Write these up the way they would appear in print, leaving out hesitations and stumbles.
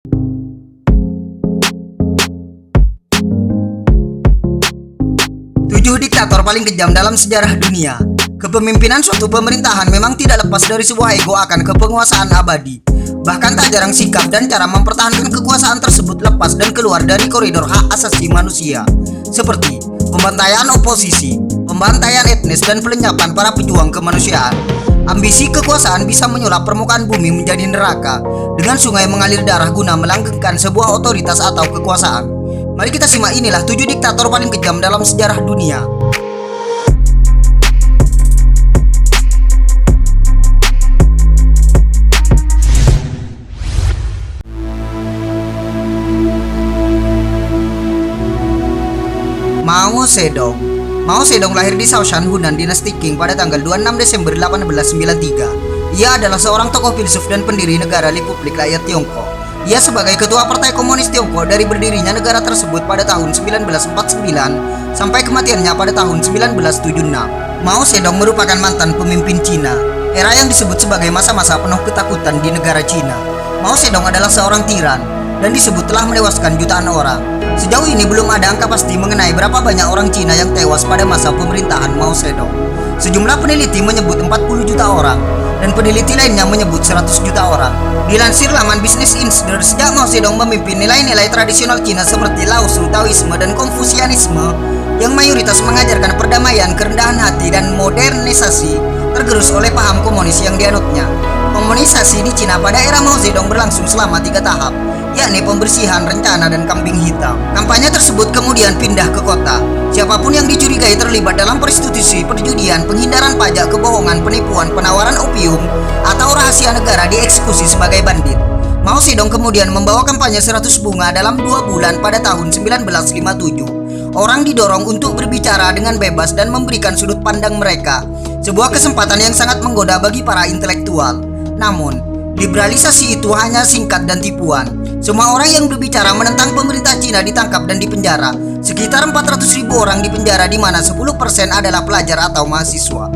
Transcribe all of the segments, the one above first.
Tujuh diktator paling kejam dalam sejarah dunia. Kepemimpinan suatu pemerintahan memang tidak lepas dari sebuah ego akan kepenguasaan abadi. Bahkan tak jarang sikap dan cara mempertahankan kekuasaan tersebut lepas dan keluar dari koridor hak asasi manusia. Seperti pembantaian oposisi, pembantaian etnis, dan pelenyapan para pejuang kemanusiaan. Ambisi kekuasaan bisa menyulap permukaan bumi menjadi neraka dengan sungai mengalir darah guna melanggengkan sebuah otoritas atau kekuasaan. Mari kita simak inilah 7 diktator paling kejam dalam sejarah dunia. Mao Zedong. Mao Zedong lahir di Shaoshan, Hunan, dinasti Qing pada tanggal 26 Desember 1893. Ia adalah seorang tokoh filsuf dan pendiri negara Republik Rakyat Tiongkok. Ia sebagai ketua Partai Komunis Tiongkok dari berdirinya negara tersebut pada tahun 1949 sampai kematiannya pada tahun 1976. Mao Zedong merupakan mantan pemimpin Cina, era yang disebut sebagai masa-masa penuh ketakutan di negara Cina. Mao Zedong adalah seorang tiran dan disebut telah menewaskan jutaan orang. Sejauh ini belum ada angka pasti mengenai berapa banyak orang Cina yang tewas pada masa pemerintahan Mao Zedong. Sejumlah peneliti menyebut 40 juta orang dan peneliti lainnya menyebut 100 juta orang. Dilansir laman Business Insider, sejak Mao Zedong memimpin, nilai-nilai tradisional Cina seperti Laosu, Taoisme, dan Konfusianisme yang mayoritas mengajarkan perdamaian, kerendahan hati, dan modernisasi tergerus oleh paham komunis yang dianutnya. Komunisasi di Cina pada era Mao Zedong berlangsung selama 3 tahap, yakni pembersihan, rencana, dan kambing hitam. Kampanye tersebut kemudian pindah ke kota. Siapapun yang dicurigai terlibat dalam prostitusi, perjudian, penghindaran pajak, kebohongan, penipuan, penawaran opium, atau rahasia negara dieksekusi sebagai bandit. Mao Zedong kemudian membawa kampanye 100 bunga dalam 2 bulan pada tahun 1957. Orang didorong untuk berbicara dengan bebas dan memberikan sudut pandang mereka, sebuah kesempatan yang sangat menggoda bagi para intelektual. Namun, liberalisasi itu hanya singkat dan tipuan. Semua orang yang berbicara menentang pemerintah Cina ditangkap dan dipenjara. Sekitar 400.000 orang dipenjara, di mana 10% adalah pelajar atau mahasiswa.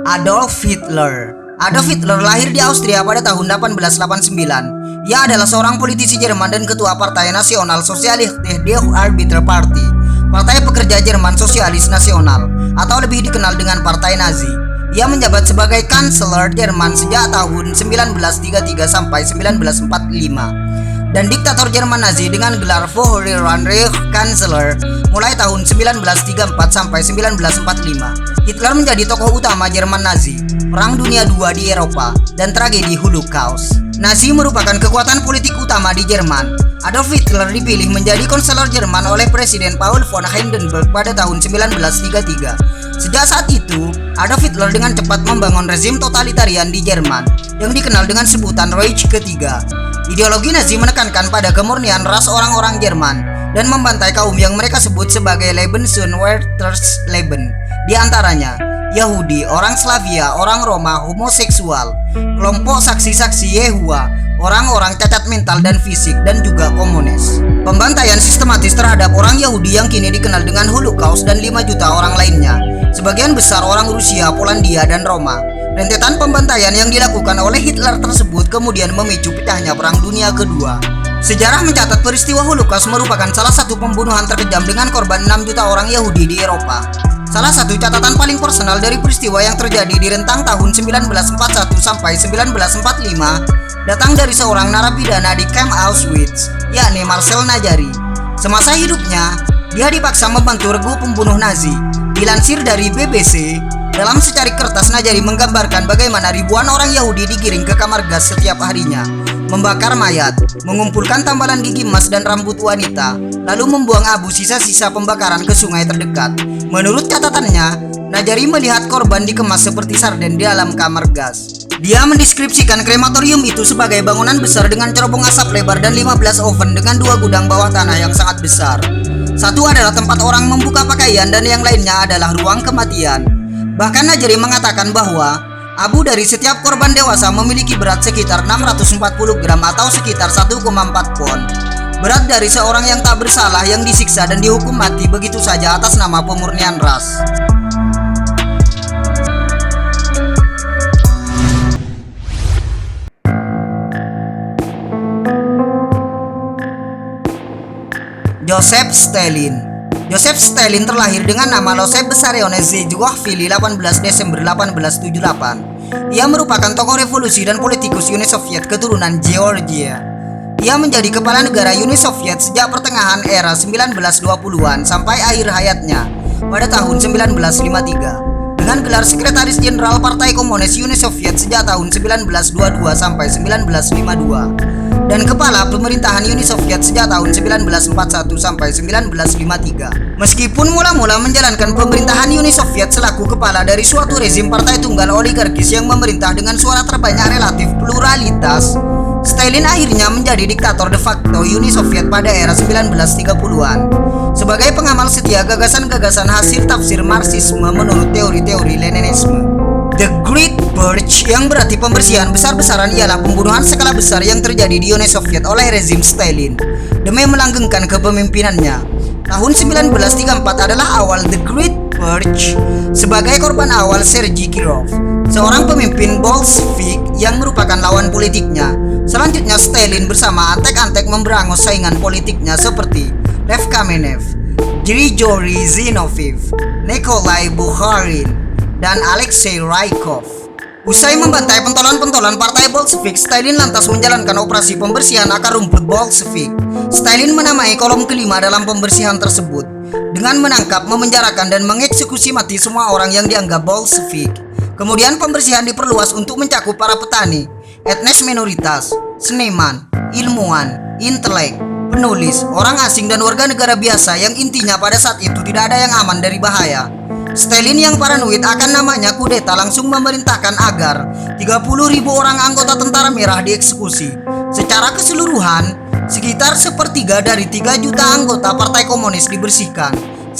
Adolf Hitler. Adolf Hitler lahir di Austria pada tahun 1889. Ia adalah seorang politisi Jerman dan ketua Partai Nasional Sosialistische Arbeiter Party, Partai Pekerja Jerman Sosialis Nasional, atau lebih dikenal dengan Partai Nazi. Ia menjabat sebagai Kanselir Jerman sejak tahun 1933 sampai 1945, dan diktator Jerman Nazi dengan gelar Führerin Reichskanzler mulai tahun 1934 sampai 1945. Hitler menjadi tokoh utama Jerman Nazi, Perang Dunia II di Eropa, dan tragedi Holocaust. Nazi merupakan kekuatan politik utama di Jerman. Adolf Hitler dipilih menjadi kanselir Jerman oleh Presiden Paul von Hindenburg pada tahun 1933. Sejak saat itu, Adolf Hitler dengan cepat membangun rezim totalitarian di Jerman yang dikenal dengan sebutan Reich ketiga. Ideologi Nazi menekankan pada kemurnian ras orang-orang Jerman dan membantai kaum yang mereka sebut sebagai Lebenswertersleben, di antaranya Yahudi, orang Slavia, orang Roma, homoseksual, kelompok saksi-saksi Yehova, orang-orang cacat mental dan fisik, dan juga komunis. Pembantaian sistematis terhadap orang Yahudi yang kini dikenal dengan Holocaust dan 5 juta orang lainnya, sebagian besar orang Rusia, Polandia, dan Roma. Rentetan pembantaian yang dilakukan oleh Hitler tersebut kemudian memicu pecahnya Perang Dunia Kedua. Sejarah mencatat peristiwa Holocaust merupakan salah satu pembunuhan terkejam dengan korban 6 juta orang Yahudi di Eropa. Salah satu catatan paling personal dari peristiwa yang terjadi di rentang tahun 1941 sampai 1945 datang dari seorang narapidana di kamp Auschwitz, yakni Marcel Najari. Semasa hidupnya, dia dipaksa membantu regu pembunuh Nazi. Dilansir dari BBC, dalam secari kertas Najari menggambarkan bagaimana ribuan orang Yahudi digiring ke kamar gas setiap harinya, membakar mayat, mengumpulkan tambalan gigi emas dan rambut wanita, lalu membuang abu sisa-sisa pembakaran ke sungai terdekat. Menurut catatannya, Najari melihat korban dikemas seperti sarden di dalam kamar gas. Dia mendeskripsikan krematorium itu sebagai bangunan besar dengan cerobong asap lebar dan 15 oven dengan 2 gudang bawah tanah yang sangat besar. Satu adalah tempat orang membuka pakaian dan yang lainnya adalah ruang kematian. Bahkan Najari mengatakan bahwa abu dari setiap korban dewasa memiliki berat sekitar 640 gram atau sekitar 1,4 pon. Berat dari seorang yang tak bersalah yang disiksa dan dihukum mati begitu saja atas nama pemurnian ras. Joseph Stalin. Joseph Stalin terlahir dengan nama Losef Vissarionovich Zhukashvili 18 Desember 1878. Ia merupakan tokoh revolusi dan politikus Uni Soviet keturunan Georgia. Ia menjadi kepala negara Uni Soviet sejak pertengahan era 1920-an sampai akhir hayatnya pada tahun 1953 dengan gelar Sekretaris Jenderal Partai Komunis Uni Soviet sejak tahun 1922 sampai 1952 dan kepala pemerintahan Uni Soviet sejak tahun 1941 sampai 1953. Meskipun mula-mula menjalankan pemerintahan Uni Soviet selaku kepala dari suatu rezim partai tunggal oligarkis yang memerintah dengan suara terbanyak relatif pluralitas, Stalin akhirnya menjadi diktator de facto Uni Soviet pada era 1930-an. Sebagai pengamal setia gagasan-gagasan hasil tafsir Marxisme menurut teori-teori Leninisme. The Great Purge yang berarti pembersihan besar-besaran ialah pembunuhan skala besar yang terjadi di Uni Soviet oleh rezim Stalin demi melanggengkan kepemimpinannya. Tahun 1934 adalah awal The Great Purge. Sebagai korban awal Sergei Kirov, seorang pemimpin Bolshevik yang merupakan lawan politiknya. Selanjutnya Stalin bersama antek-antek memberangus saingan politiknya seperti Lev Kamenev, Grigory Zinoviev, Nikolai Bukharin, dan Alexei Rykov. Usai membantai pentolan-pentolan partai Bolshevik, Stalin lantas menjalankan operasi pembersihan akar rumput Bolshevik. Stalin menamai kolom kelima dalam pembersihan tersebut dengan menangkap, memenjarakan, dan mengeksekusi mati semua orang yang dianggap Bolshevik. Kemudian pembersihan diperluas untuk mencakup para petani, etnis minoritas, seniman, ilmuwan, intelek, penulis, orang asing, dan warga negara biasa yang intinya pada saat itu tidak ada yang aman dari bahaya. Stalin yang paranoid akan namanya kudeta langsung memerintahkan agar 30.000 orang anggota tentara merah dieksekusi. Secara keseluruhan, sekitar sepertiga dari 3 juta anggota partai komunis dibersihkan. 1,2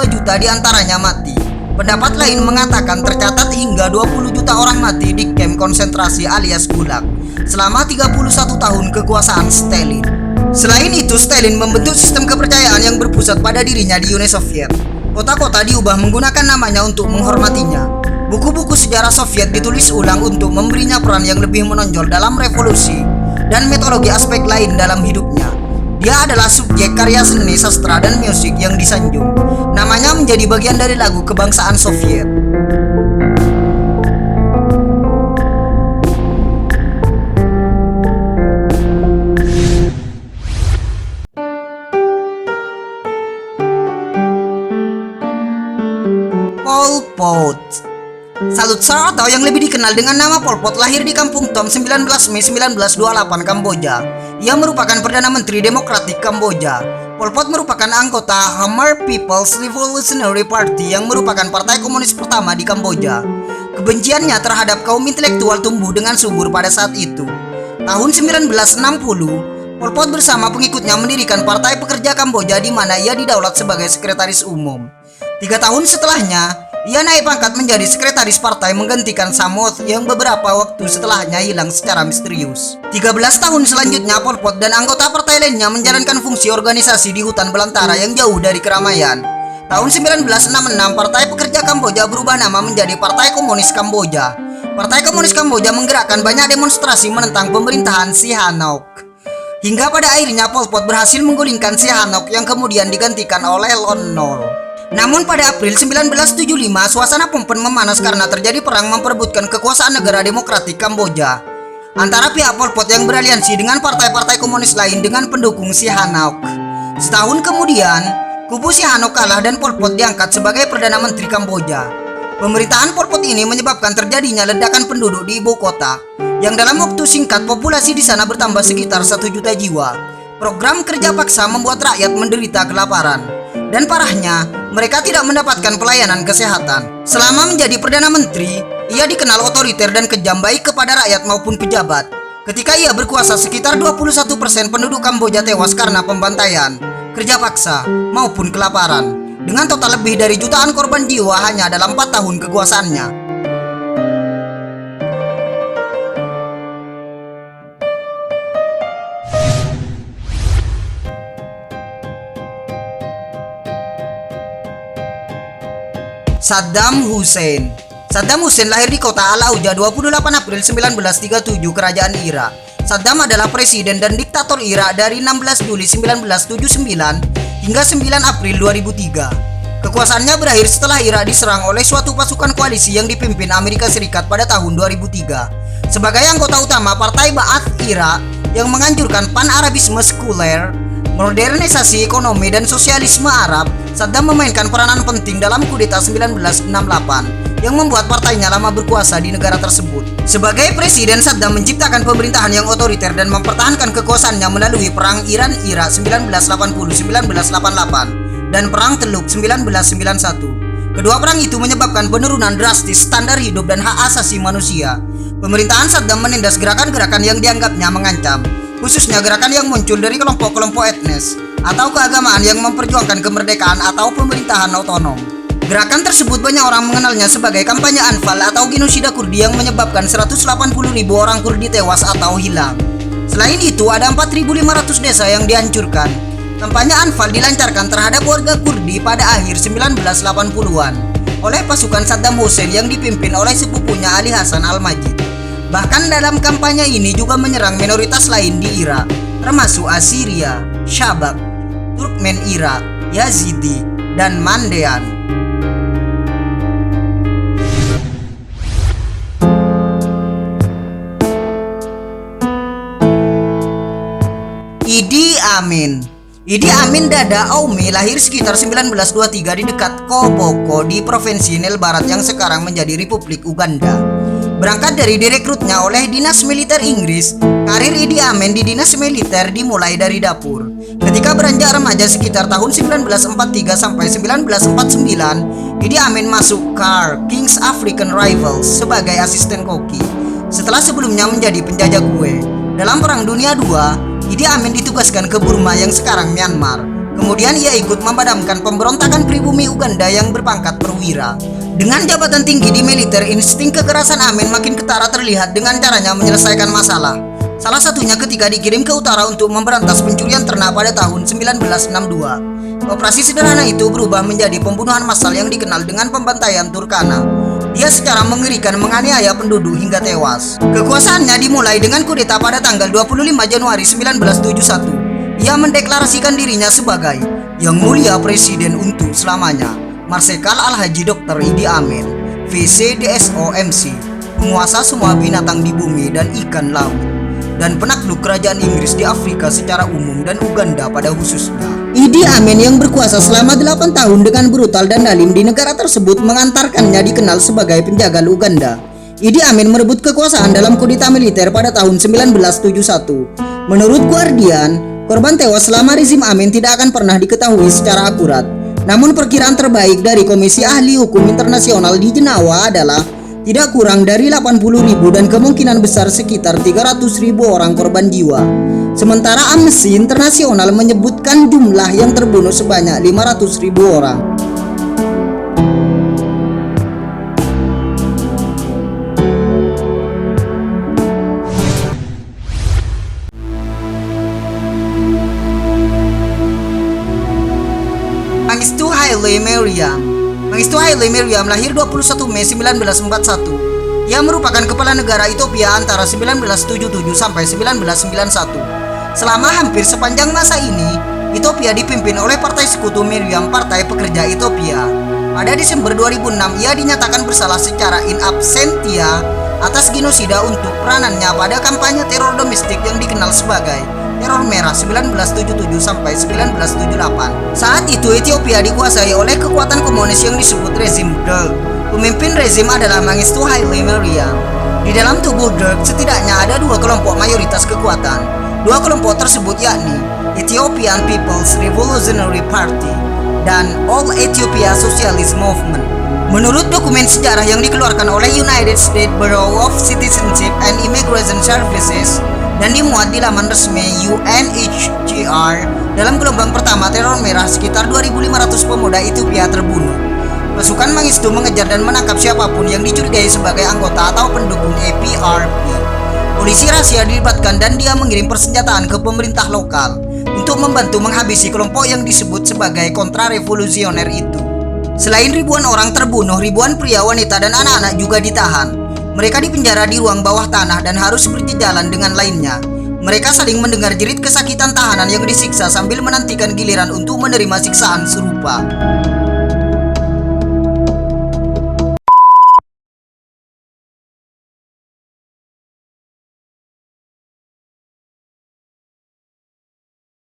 juta diantaranya mati. Pendapat lain mengatakan tercatat hingga 20 juta orang mati di kamp konsentrasi alias Gulag selama 31 tahun kekuasaan Stalin. Selain itu, Stalin membentuk sistem kepercayaan yang berpusat pada dirinya di Uni Soviet. Kota-kota diubah menggunakan namanya untuk menghormatinya. Buku-buku sejarah Soviet ditulis ulang untuk memberinya peran yang lebih menonjol dalam revolusi dan mitologi aspek lain dalam hidupnya. Dia adalah subjek karya seni, sastra, dan musik yang disanjung. Namanya menjadi bagian dari lagu kebangsaan Soviet. Pol Pot. Salut Sar atau yang lebih dikenal dengan nama Pol Pot lahir di Kampung Tom 19 Mei 1928 Kamboja. Ia merupakan Perdana Menteri Demokratik Kamboja. Pol Pot merupakan anggota Khmer People's Revolutionary Party yang merupakan partai komunis pertama di Kamboja. Kebenciannya terhadap kaum intelektual tumbuh dengan subur pada saat itu. Tahun 1960, Pol Pot bersama pengikutnya mendirikan Partai Pekerja Kamboja di mana ia didaulat sebagai sekretaris umum. 3 tahun setelahnya, ia naik pangkat menjadi sekretaris partai menggantikan Samoth yang beberapa waktu setelahnya hilang secara misterius. 13 tahun selanjutnya, Pol Pot dan anggota partai lainnya menjalankan fungsi organisasi di hutan belantara yang jauh dari keramaian. Tahun 1966, Partai Pekerja Kamboja berubah nama menjadi Partai Komunis Kamboja. Partai Komunis Kamboja menggerakkan banyak demonstrasi menentang pemerintahan Sihanouk. Hingga pada akhirnya Pol Pot berhasil menggulingkan Sihanouk yang kemudian digantikan oleh Lon Nol. Namun pada April 1975, suasana Phnom memanas karena terjadi perang memperebutkan kekuasaan negara demokratik Kamboja antara pihak Pol Pot yang beraliansi dengan partai-partai komunis lain dengan pendukung Sihanouk. Setahun kemudian, kubu Sihanouk kalah dan Pol Pot diangkat sebagai Perdana Menteri Kamboja. Pemerintahan Pol Pot ini menyebabkan terjadinya ledakan penduduk di ibu kota, yang dalam waktu singkat populasi di sana bertambah sekitar 1 juta jiwa. Program kerja paksa membuat rakyat menderita kelaparan. Dan parahnya, mereka tidak mendapatkan pelayanan kesehatan. Selama menjadi Perdana Menteri, ia dikenal otoriter dan kejam baik kepada rakyat maupun pejabat. Ketika ia berkuasa, sekitar 21% penduduk Kamboja tewas karena pembantaian, kerja paksa, maupun kelaparan. Dengan total lebih dari jutaan korban jiwa hanya dalam 4 tahun kekuasaannya. Saddam Hussein. Saddam Hussein lahir di kota Al-Auja 28 April 1937, Kerajaan Irak. Saddam adalah presiden dan diktator Irak dari 16 Juli 1979 hingga 9 April 2003. Kekuasaannya berakhir setelah Irak diserang oleh suatu pasukan koalisi yang dipimpin Amerika Serikat pada tahun 2003. Sebagai anggota utama Partai Ba'ath Irak yang menganjurkan pan-Arabisme sekuler, modernisasi ekonomi dan sosialisme Arab, Saddam memainkan peranan penting dalam kudeta 1968 yang membuat partainya lama berkuasa di negara tersebut. Sebagai presiden, Saddam menciptakan pemerintahan yang otoriter dan mempertahankan kekuasaannya melalui Perang Iran-Irak 1980-1988 dan Perang Teluk 1991. Kedua perang itu menyebabkan penurunan drastis standar hidup dan hak asasi manusia. Pemerintahan Saddam menindas gerakan-gerakan yang dianggapnya mengancam, khususnya gerakan yang muncul dari kelompok-kelompok etnis atau keagamaan yang memperjuangkan kemerdekaan atau pemerintahan otonom. Gerakan tersebut banyak orang mengenalnya sebagai kampanye Anfal atau genosida Kurdi yang menyebabkan 180.000 orang Kurdi tewas atau hilang. Selain itu, ada 4.500 desa yang dihancurkan. Kampanye Anfal dilancarkan terhadap warga Kurdi pada akhir 1980-an oleh pasukan Saddam Hussein yang dipimpin oleh sepupunya Ali Hasan Al-Majid. Bahkan dalam kampanye ini juga menyerang minoritas lain di Irak, termasuk Assyria, Shabak, Turkmen Irak, Yazidi, dan Mandean. Idi Amin. Idi Amin Dada Aumi lahir sekitar 1923 di dekat Koboko di Provinsi Nile Barat yang sekarang menjadi Republik Uganda. Berangkat dari direkrutnya oleh Dinas Militer Inggris, karir Idi Amin di Dinas Militer dimulai dari dapur. Ketika beranjak remaja sekitar tahun 1943 sampai 1949, Idi Amin masuk KAR, King's African Rifles, sebagai asisten koki. Setelah sebelumnya menjadi penjajah kue. Dalam Perang Dunia II, Idi Amin ditugaskan ke Burma yang sekarang Myanmar. Kemudian ia ikut memadamkan pemberontakan pribumi Uganda yang berpangkat perwira. Dengan jabatan tinggi di militer, insting kekerasan Amin makin ketara terlihat dengan caranya menyelesaikan masalah. Salah satunya ketika dikirim ke utara untuk memberantas pencurian ternak pada tahun 1962. Operasi sederhana itu berubah menjadi pembunuhan massal yang dikenal dengan pembantaian Turkana. Dia secara mengerikan menganiaya penduduk hingga tewas. Kekuasaannya dimulai dengan kudeta pada tanggal 25 Januari 1971. Ia mendeklarasikan dirinya sebagai Yang Mulia Presiden untuk selamanya, Marsekal Al-Haji Dr. Idi Amin, VCDSOMC, penguasa semua binatang di bumi dan ikan laut, dan penakluk kerajaan Inggris di Afrika secara umum dan Uganda pada khususnya. Idi Amin yang berkuasa selama 8 tahun dengan brutal dan zalim di negara tersebut mengantarkannya dikenal sebagai penjagal Uganda. Idi Amin merebut kekuasaan dalam kudeta militer pada tahun 1971. Menurut Guardian, korban tewas selama rezim Amin tidak akan pernah diketahui secara akurat. Namun perkiraan terbaik dari Komisi Ahli Hukum Internasional di Jenewa adalah tidak kurang dari 80.000 dan kemungkinan besar sekitar 300.000 orang korban jiwa. Sementara Amnesty Internasional menyebutkan jumlah yang terbunuh sebanyak 500.000 orang. Mengistu Haile Mariam. Mengistu Haile Mariam lahir 21 Mei 1941. Ia merupakan kepala negara Ethiopia antara 1977 sampai 1991. Selama hampir sepanjang masa ini, Ethiopia dipimpin oleh Partai Sekutu Meriam, Partai Pekerja Ethiopia. Pada Desember 2006, ia dinyatakan bersalah secara in absentia atas genosida untuk peranannya pada kampanye teror domestik yang dikenal sebagai Teror Merah 1977 sampai 1978. Saat itu Ethiopia dikuasai oleh kekuatan komunis yang disebut rezim Derg. Pemimpin rezim adalah Mengistu Haile Mariam. Di dalam tubuh Derg setidaknya ada dua kelompok mayoritas kekuatan. Dua kelompok tersebut yakni Ethiopian People's Revolutionary Party dan All Ethiopia Socialist Movement. Menurut dokumen sejarah yang dikeluarkan oleh United States Bureau of Citizenship and Immigration Services dan dimuat di laman resmi UNHCR, dalam gelombang pertama teror merah sekitar 2.500 pemuda Ethiopia terbunuh. Pasukan Mengistu mengejar dan menangkap siapapun yang dicurigai sebagai anggota atau pendukung APRP. Polisi rahasia dilibatkan dan dia mengirim persenjataan ke pemerintah lokal untuk membantu menghabisi kelompok yang disebut sebagai kontra-revolusioner itu. Selain ribuan orang terbunuh, ribuan pria, wanita, dan anak-anak juga ditahan. Mereka dipenjara di ruang bawah tanah dan harus berjalan dengan lainnya. Mereka saling mendengar jerit kesakitan tahanan yang disiksa sambil menantikan giliran untuk menerima siksaan serupa.